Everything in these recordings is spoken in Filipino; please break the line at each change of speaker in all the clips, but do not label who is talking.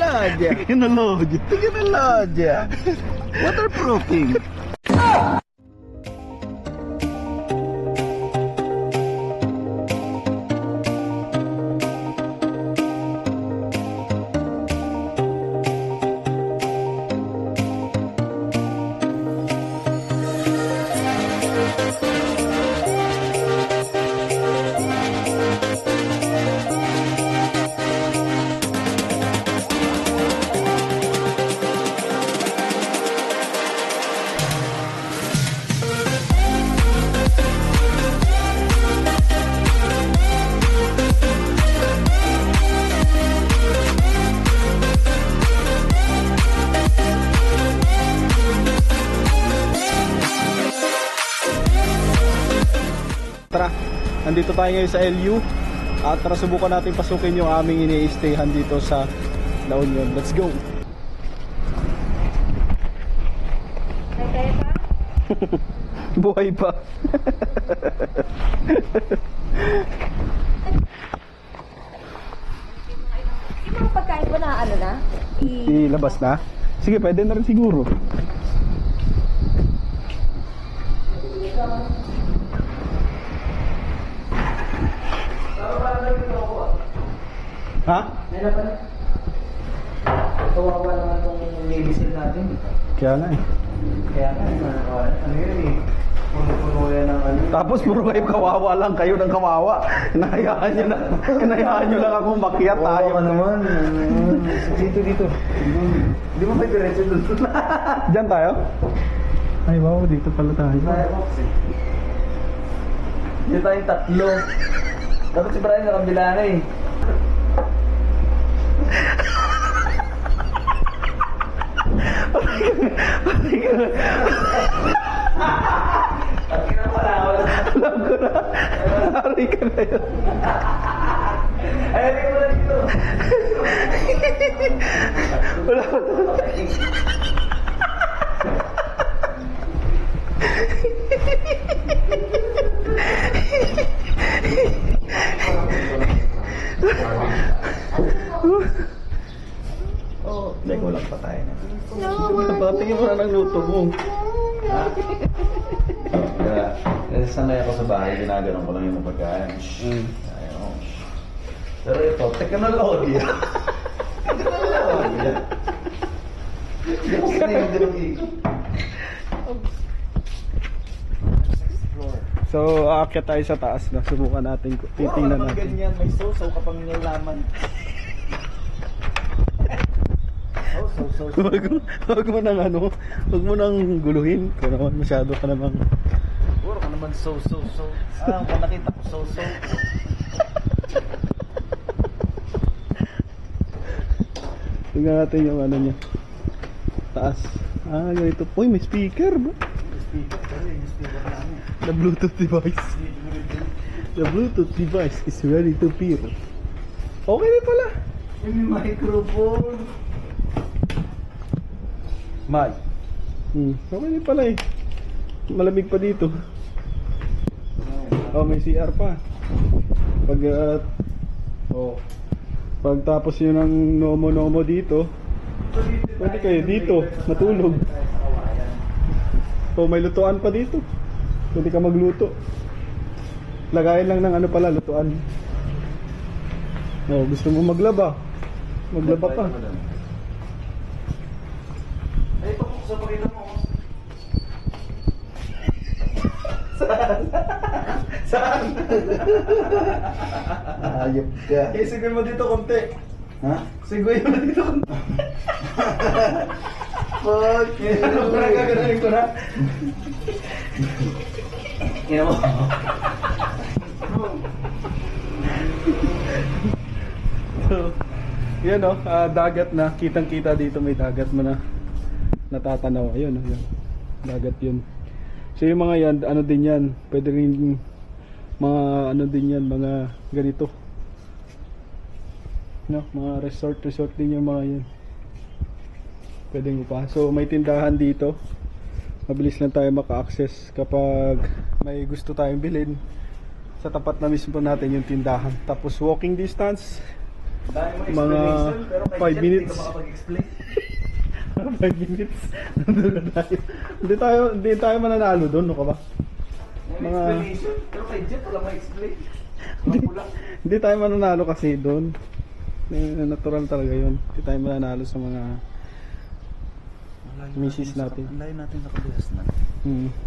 Tecnologia.
Technology.
Tecnologia. Waterproofing.
Tara, nandito tayo ngayon sa LU at tara subukan natin pasukin yung aming ini-stayhan dito sa La Union. Let's go! Buhay pa.
Yung mga pagkain ba na ano na?
Ilabas na? Sige, pwede na rin siguro. Ha?
Nila pa na. Kawawa naman itong medicine natin.
Kaya nga eh.
Kaya nga, ano yun eh. Puno-puno yan ng ano.
Tapos puro kayo kawawa lang, kayo ng kawawa. Hinayaan nyo lang ako makiat tayo.
Kawawa naman. Dito. Hindi mo may diretso doon.
Diyan tayo? Ay wow, dito pala tayo.
Dito tayong tatlo. Dapat si Brian nakabila na eh.
Alam ko na. Hari ka na yun.
Ay, hindi mo na dito.
Wala.
Oo, may kulang pa tayo na.
Patingin mo na ng luto mo.
Kaya sanay ako sa bahay, ginaganon ko lang yung pagkain. Ayun. Pero ito, technology. Technology. Hindi ko sanay yung dinong-ikot.
So, aakyat tayo sa taas na. Subukan natin. Titingnan
naman
natin.
ganyan, may sausaw ka pang nalaman.
Huwag mo nang ano, huwag mo nang guluhin. Kung naman masyado ka namang...
Puro ka naman so. Ah, kung nakita ko so.
Tingnan natin yung ano niya. Taas. Ah, ganito. Uy, may speaker ba? The Bluetooth device. The Bluetooth device is ready to pair. Okay na pala.
May microphone.
Mal. Okay na pala eh. Malamig pa dito. Oh, may CR pa. Pag pagtapos yun ng nomo dito, pwede kayo dito matulog. Oh, may lutuan pa dito. Pwede ka magluto. Lagayan lang ng ano pala, lutuan. Oh, gusto mo maglaba? Maglaba pa.
Ay, ito sa pakita mo. Saan? Ayop ka.
Isigay mo dito konti.
Ha?
Sigay mo dito konti.
Fuck you.
Parang gaganahin ko na.
Ina mo.
So, yan o, dagat na. Kitang-kita dito may dagat mo na natatanaw. Ayun, ayun. Dagat yun. So yung mga yan, ano din yan. Pwede rin mga ano din yan, mga ganito. No, mga resort din yung mga yan. Pwede mo pa. So may tindahan dito. Mabilis lang tayo maka-access kapag may gusto tayong bilhin. Sa tapat na mismo natin yung tindahan. Tapos walking distance, mga 5 minutes. 5 minutes. Nandun na tayo. Hindi tayo mananalo doon, no ka ba? Mga
Pero kay Jet, wala ma-explain.
hindi tayo mananalo kasi doon. Natural talaga yun. Hindi tayo mananalo sa mga misis natin.
Ang layo natin sa kabilas na.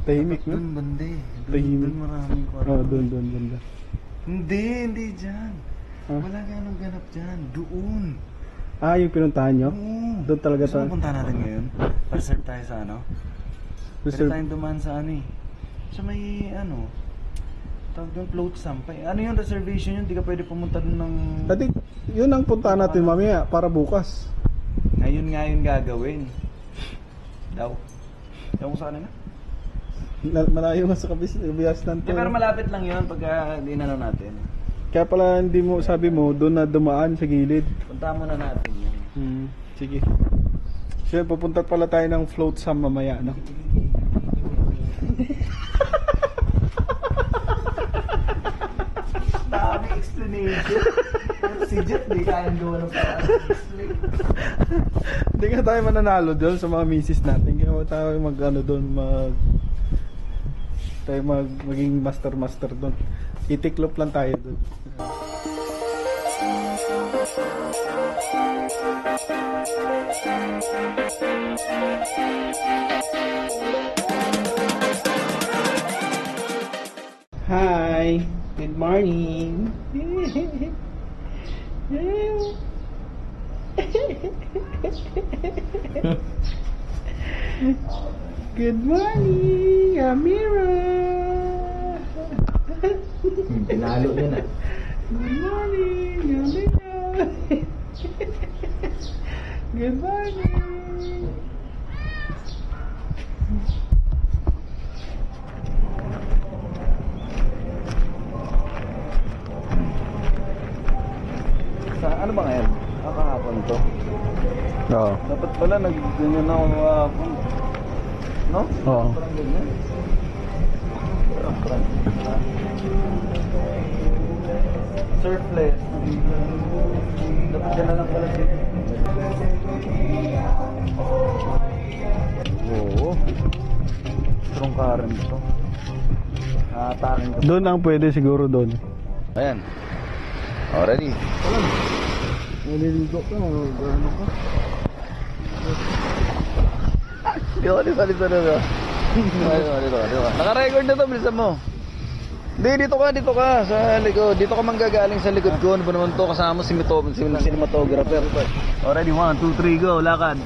Tahimik, no?
Doon bandi.
Tahimik.
Doon maraming kwarto.
Oo, doon banda.
Hindi dyan.
Ah.
Wala ganong ganap dyan. Doon.
Yung pinuntahan nyo?
Oo.
Doon talaga
Gusto
tayo.
mo punta natin ngayon? Reserve tayo sa ano? Pwede
Reserve.
tayong dumaan sa ano eh. Sa may ano, tawag doon float sampay. Ano yung reservation yun? Di ka pwede pumunta doon ng...
Dati, yun ang puntahan natin mamaya para bukas.
Ngayon nga yun gagawin. Daw. Ewan ko sa kanila.
Malayo nga sa kabias ng
Hindi, pero malapit lang yun pagka dinano natin.
Kaya pala hindi mo, sabi mo, doon na dumaan sa gilid.
Punta muna natin yun.
Sige. So pupunta pala tayo ng float sam mamaya, no?
Dami explanation. Si Jet, di kayang gawa ng explain.
Hindi nga tayo mananalo doon sa mga misis natin. Kaya tayo mag-ano doon, maging master doon. Itiklop lang tayo doon. Hi, good morning. Good morning, Amira.
Pinalo yun ah.
Good morning, Amira. Good morning.
Sa ano ba ngayon? Kahapon to.
Oo.
Dapat pala nag-ganyan na ako kahapon. No?
Oo.
Parang ganyan. Parang. Surfless. Dapat dyan na lang pala siya. Oo. Strong current to. Nakatakin to.
Doon ang pwede siguro doon.
Ayan. Already.
Naliligo ka, ano ka?
Dito. Naka-record na to, bilisan mo. Hindi, dito ka sa likod. Dito ka manggagaling sa likod ko. Ano ba naman to? Kasama si cinematographer. Already, 1, 2, 3, go. Lakad.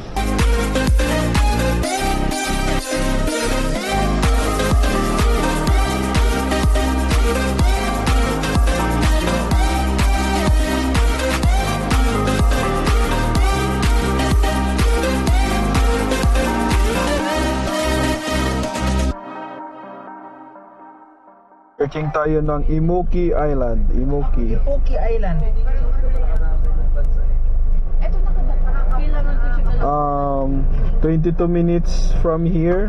Searching tayo ng Imoki Island. Imoki.
Imoki Island.
Eto kailangan ko siya.
22 minutes from here.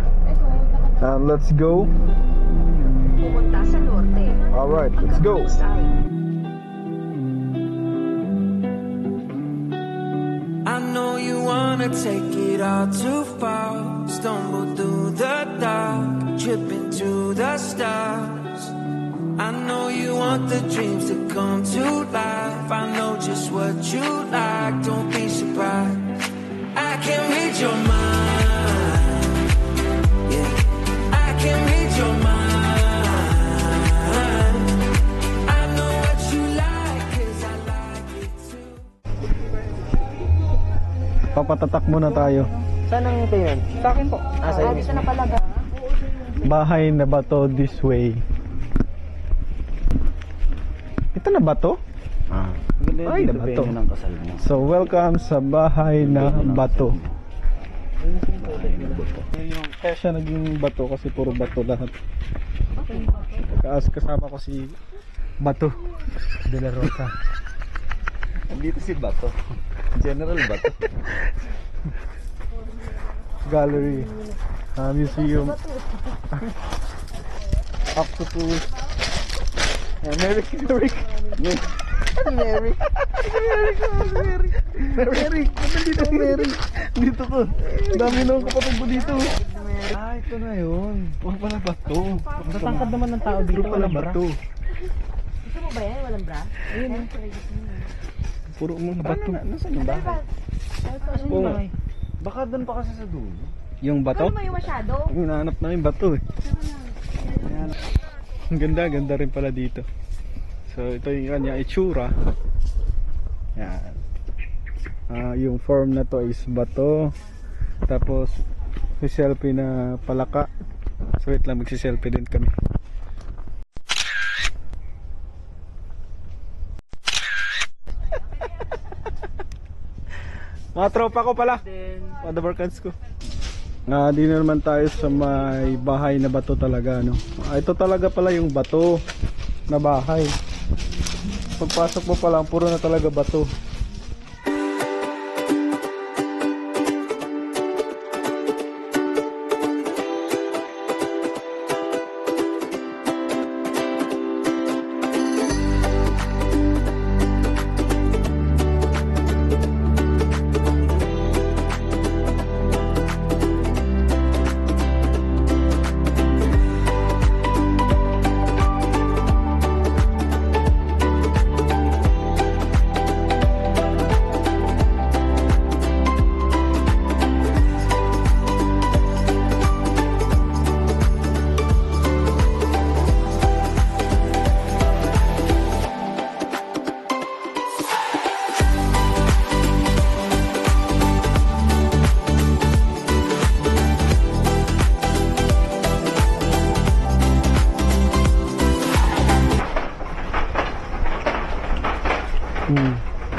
And let's go.
Pumunta sa norte.
Alright, let's go.
I know you wanna take it all too far. Stumble through the dark, trip into the stars. I know you want the dreams to come to life. I know just what you like, don't be surprised. I can read your mind. Yeah, I can read your mind. I know what you like, 'cause I like it too.
Papatatak muna tayo.
Saan ang ito yun? Sa akin po. Sa
Dito na pala ba?
Bahay na bato this way. Ito na ba to? Ay, na bato.
ng kasal mo.
So, welcome sa bahay na bato. Kaya siya naging bato kasi puro bato lahat. Kasama ko si Bato de la Rosa.
Dito si Bato. General Bato.
Gallery, museum, octopus, Merrick.
Merrick. Merrick. Dito, Merrick. Dito ko. Dami nang kapatid ko dito. Ah, ito na yun.
Huwag pala ba to?
Matangkad naman ng tao dito.
Puro pala ba to?
Gusto mo ba yan? Walang bra? Ayun.
Puro mga bato.
Nasaan yung bahay?
Oo.
Baka doon pa kasi sa dulo.
Yung bato?
Ano mo yung masyado?
Hinahanap namin bato eh. Ang ganda rin pala dito. So ito yung kanya itsura. Yan. Yung form na to is bato. Tapos si selfie na palaka. So wait lang, magsi-selfie din kami. Mga tropa ko pala. Mga barkans ko. Di na naman tayo sa may bahay na bato talaga, no? Ito talaga pala yung bato na bahay. Pagpasok mo pa lang, puro na talaga bato.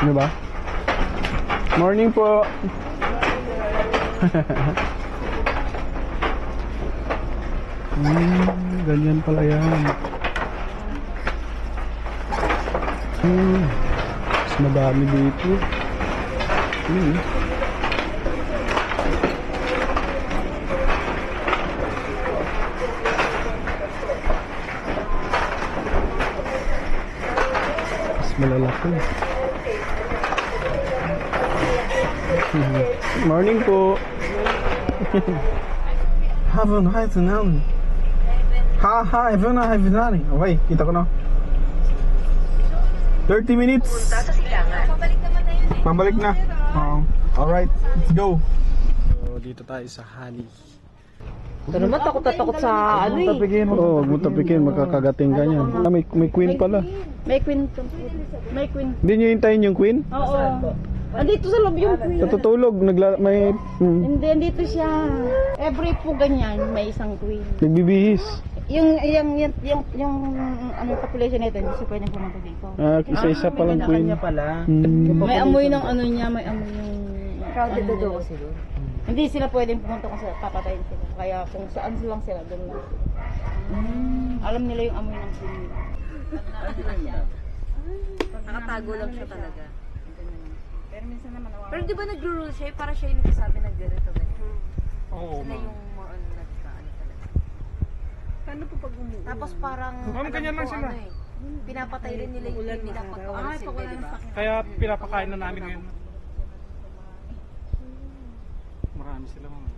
Ano ba? Morning po. Ganyan pala yan. Mas madami dito. Mas malalaki. Morning po. Havon, hi to now. Ha, everyone have nani. Okay, kita ko na. 30 minutes.
Punta sa silangan. Pabalik naman na yun eh.
Pabalik na. Alright, let's go. So, dito tayo sa Honey.
Ito naman, takot na takot sa ano eh.
Oo, huwag mo tapikin, makakagating ka niyan. May queen pala.
May queen. May queen.
Hindi nyo hintayin yung queen?
Oo. Andito sa loob yung queen.
Natutulog, may
Hindi, andito siya. Every po ganyan, may isang queen.
nagbibihis.
Yung ano, population nito, hindi siya pwedeng pumunta dito.
Isa-isa palang queen.
pala.
May amoy ng ano niya, may amoy yung...
Crowded na
ano
daw
nila.
kasi doon.
Hindi sila pwedeng pumunta kung papatayin sila. Kaya kung saan lang sila, doon lang sila. Alam nila yung amoy ng queen nila.
Nakatago lang siya talaga.
Pero minsan naman nawawala.
Pero di ba nagro-rule siya? Para siya yung nagsasabi na ganito.
Oo,
Sila yung more on nagkaano talaga.
Paano po pag umuulan?
Tapos parang...
Ma'am, ganyan lang sila.
Pinapatay rin nila yung queen nila pagka ulan sila, di ba?
Kaya pinapakain na namin ngayon. Marami sila mga.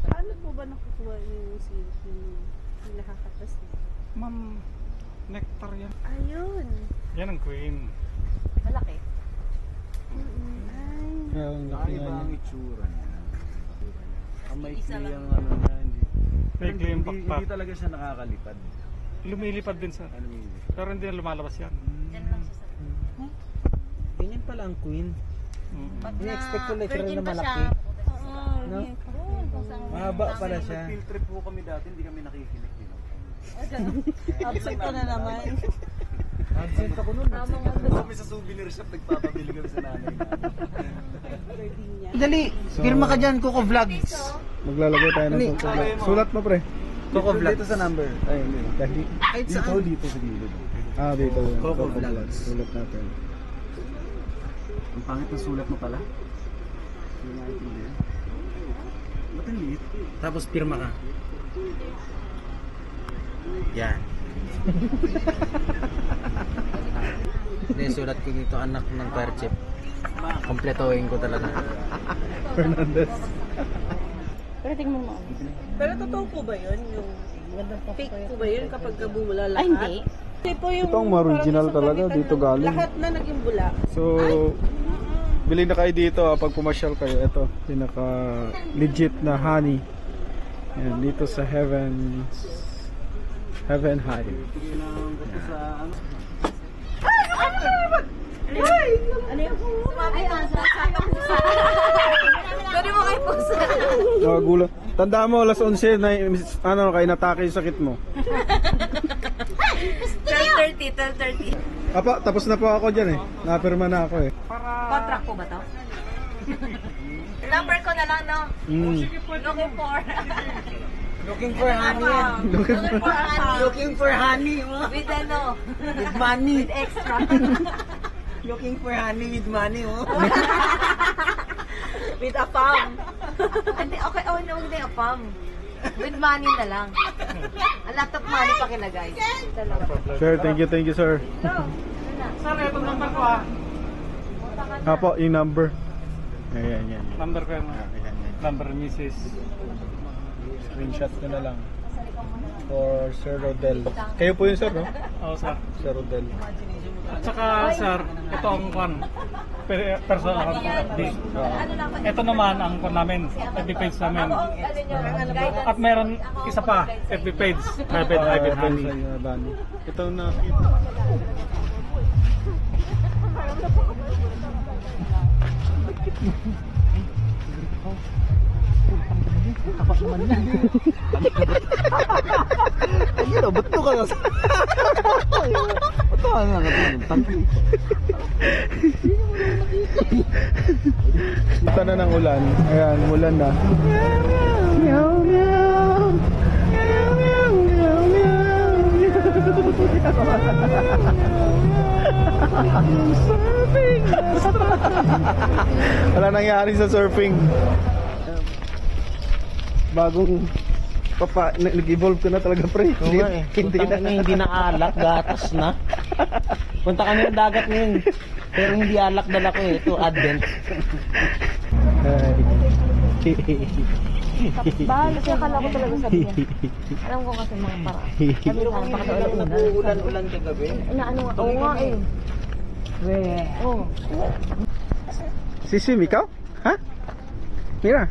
Paano po ba nakukuha yung silk yung nakakatas?
Ma'am, nectar yan.
Ayun.
Yan ang queen.
Malaki.
Ang laki
Iba
nga
ang
niya.
itsura niya. Ang maikli
Isa lang.
ang ano niya, hindi.
May claim
Hindi
pakpak.
talaga siya nakakalipad.
Lumilipad din sa.
Ano yun?
Pero hindi na lumalabas yan.
Diyan lang siya sa...
Ganyan pala ang queen.
Pag
In-expect ko literal
virgin
na
pa
malaki.
siya,
No?
Mahaba pala siya. Field trip po kami dati, hindi kami nakikinig din.
Absent ka na naman.
Absent ako nun. Kami sa souvenir shop, nagpapabili kami sa nanay namin.
Dali, pirma ka dyan, Coco Vlogs.
Maglalagay tayo ng Coco. Sulat mo pre.
Coco Vlog. Dito sa number. Ay, hindi.
Dahil.
Dito sa gilid.
Dito.
Coco Vlogs.
Sulat natin.
Ang pangit ng sulat mo pala. Hindi naintindihan. Ba't ang liit?
Tapos pirma ka.
Yan. Hindi, sulat ko dito anak ng fire chief. Kompletohin ko talaga.
Fernandez.
Pero tingnan mo.
Pero totoo po ba yun? Yung fake po ba yun kapag bumula lahat?
Ay, hindi.
Kasi po yung
Ito ang original
parang
talaga,
isang
dito
kapitan
galing.
ng- Lahat na naging bula.
So, bili na kayo dito pag pumasyal kayo. Ito, pinaka legit na honey. Yan, dito sa Heaven Hive.
Pwede mo kay pusa.
Oh, gulat. Tandaan mo, alas 11 na ano, kayo natake yung sakit mo.
12:30.
Apa, tapos na po ako dyan eh. Napirma na ako eh.
Contract po ba to? Number ko na lang, no? Looking for.
Looking for honey.
Looking for honey.
Looking for honey.
With ano?
With money.
With extra.
Looking for honey with money.
With a palm. Hindi, okay. Oh, no, hindi a palm. With money na lang. A lot of money pa kinagay.
Sir, thank you sir.
Sir, ito number ko ah.
Apo, yung number. Ayan, yan.
Number ko yung number Mrs.
Screenshot ko na lang. For Sir Rodel. Kayo po yung sir, no?
Oo, sir.
Sir Rodel.
At saka, sir, ito ang kwan. Personal account ko. Ito naman ang kwan namin. FB page namin. At meron isa pa. FB page. Private honey.
Ito na.
Ayun o, ba't to ka nasa? Ba't to ka nasa?
Punta na ng ulan. Ayan, ulan na. Meow, meow. Meow, meow, meow, meow. Surfing. Wala nangyari sa surfing. Bagong nag-evolve ka na talaga, pre.
Oo nga eh. Hindi na alak, gatas na. Punta kami ng dagat ngayon. Pero hindi alak dala ko eh. Ito, Advent.
Bahal, kasi akala ko talaga sabi niya. Alam ko kasi mga paraan. Sabi ko, pakataulan.
Ulan-ulan kagabi.
Ano nga, oo nga eh. Oo.
Si Sim, ikaw? Ha? Mira.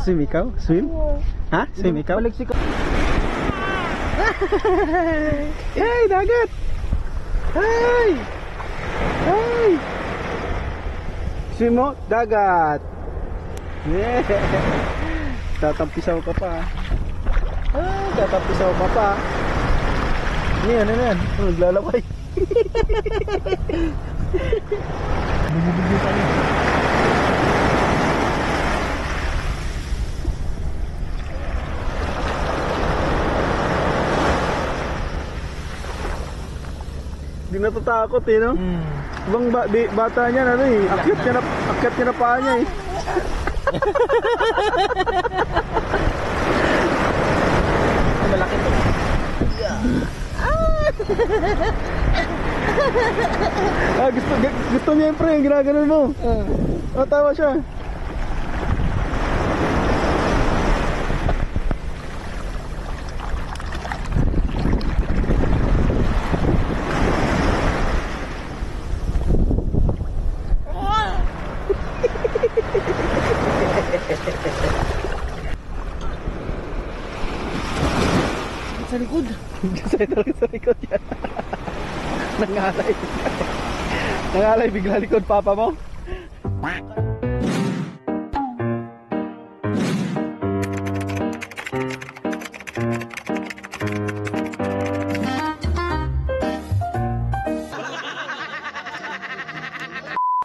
Sim, ikaw? Swim? Ha? Sim, ikaw? Yay, dagat! Hey! Hey! Swim mo? Dagat! Yeah! Tatampisaw ka pa. Ah, tatampisaw ka pa. Ano yan? Naglalaway. Bumubugyo pa niya. Di natatakot eh, no? Ibang bata niya na eh. Akyat niya na paa niya eh.
Malaki to.
Gusto niya yung pre, yung ginaganon mo. Tawa siya.
Sa likod.
Kasi talaga sa likod yan. Nangalay. Nangalay bigla likod papa mo.